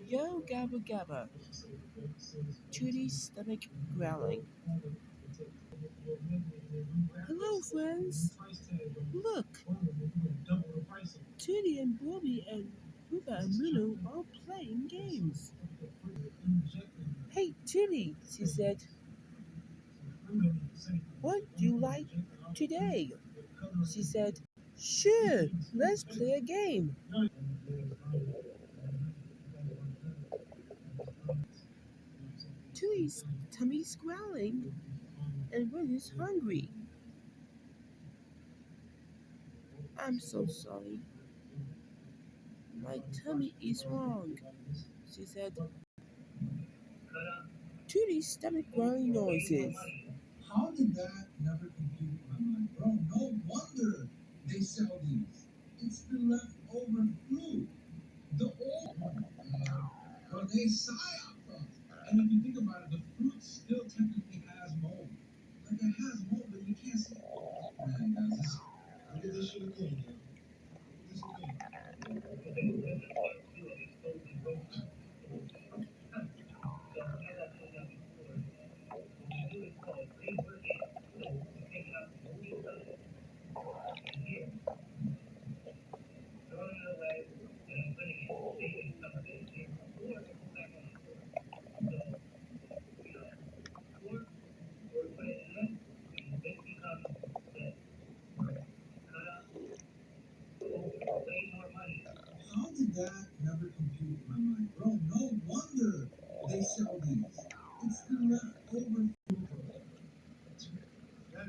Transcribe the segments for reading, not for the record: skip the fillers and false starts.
Yo, Gabba Gabba, Toody's stomach growling. Hello, friends. Look, Toodee and Bobby and Hoover and Munu are playing games. Hey, Toodee, she said, what do you like today? She said, sure, let's play a game. Toody's tummy's growling and Ren is hungry. I'm so sorry. My tummy is wrong, she said. Toody's stomach growling noises. How did that never compute in my mind? Bro, no wonder they sell these. It's the leftover fruit. The old or they psyop. And if you think about it, the fruit still technically has mold. Like it has mold, but you can't see. Man, guys, look at this shit again, yo. Look at this again. How did that never compute in my mind? Bro, no wonder they sell these. It's the leftover food. That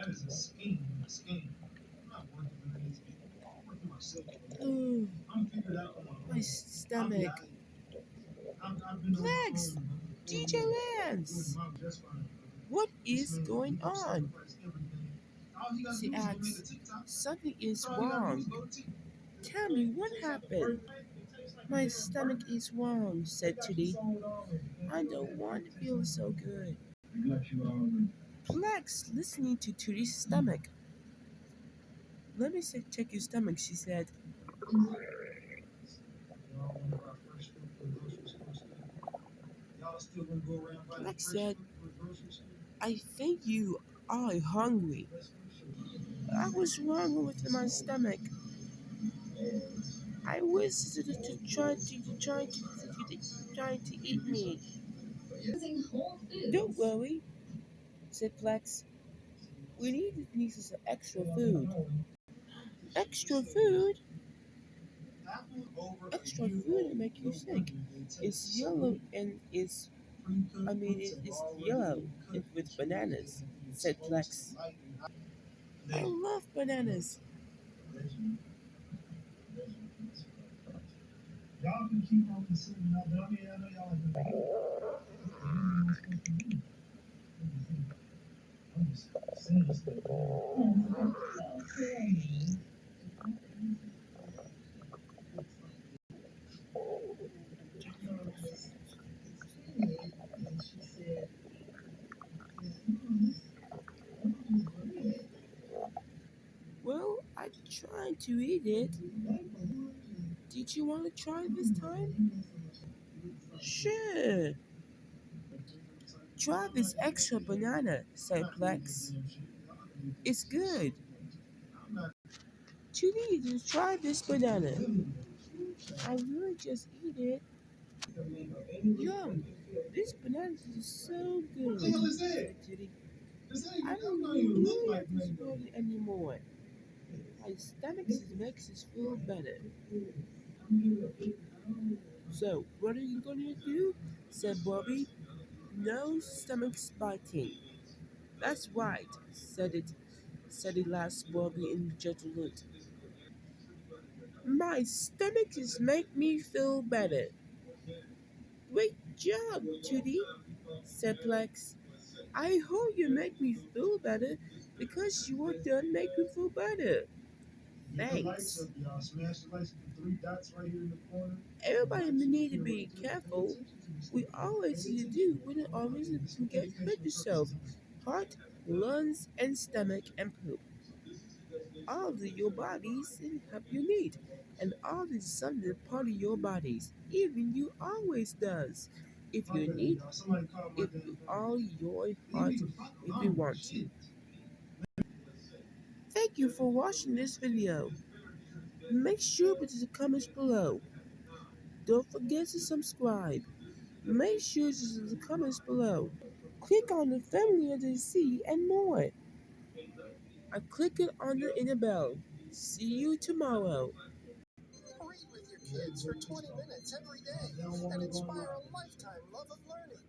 is a scheme. A scheme. I'm not working for these people. I'm working myself. Ooh, I'm figured out on my stomach. Legs! DJ Lance! What is going on? She asks. Something is wrong. Tell me what happened. My stomach is wrong, said Tootie. I don't want to feel so good. Plex, listening to Tootie's stomach. Let me check your stomach, she said. Plex said, I think you are hungry. I was wrong with my stomach. I was trying to eat me. Don't worry, said Plex. We need some extra food. Extra food? Extra food will make you sick. It's yellow and it's yellow with bananas, said Plex. I love bananas. Y'all can keep on consuming that, but I mean, I know y'all are I'm just saying stuff. Well, I tried to eat it. Did you want to try this time? Sure. Try this extra banana, said Plex. It's good. You need to try this banana. I really just eat it. Yum! This banana is so good, said Judy. I don't really like this body anymore. My stomach makes us feel better. So, what are you gonna do? Said Bobby. No stomach biting. That's right, said the last Bobby in judgment. My stomach just make me feel better. Great job, Judy, said Plex. I hope you make me feel better because you are done making me feel better. Thanks. Everybody need to be careful. We always need to do when it always can get hurt yourself. Heart, lungs, and stomach and poop. All of your bodies and help you need. And all is something part of your bodies. Even you always does. If you need, if you all your heart, if you want to. Thank you for watching this video. Make sure to put the comments below. Don't forget to subscribe. Make sure to use the comments below. Click on the family of the sea and more. I click it on the bell. See you tomorrow. Read with your kids for 20 minutes every day and inspire a lifetime love of learning.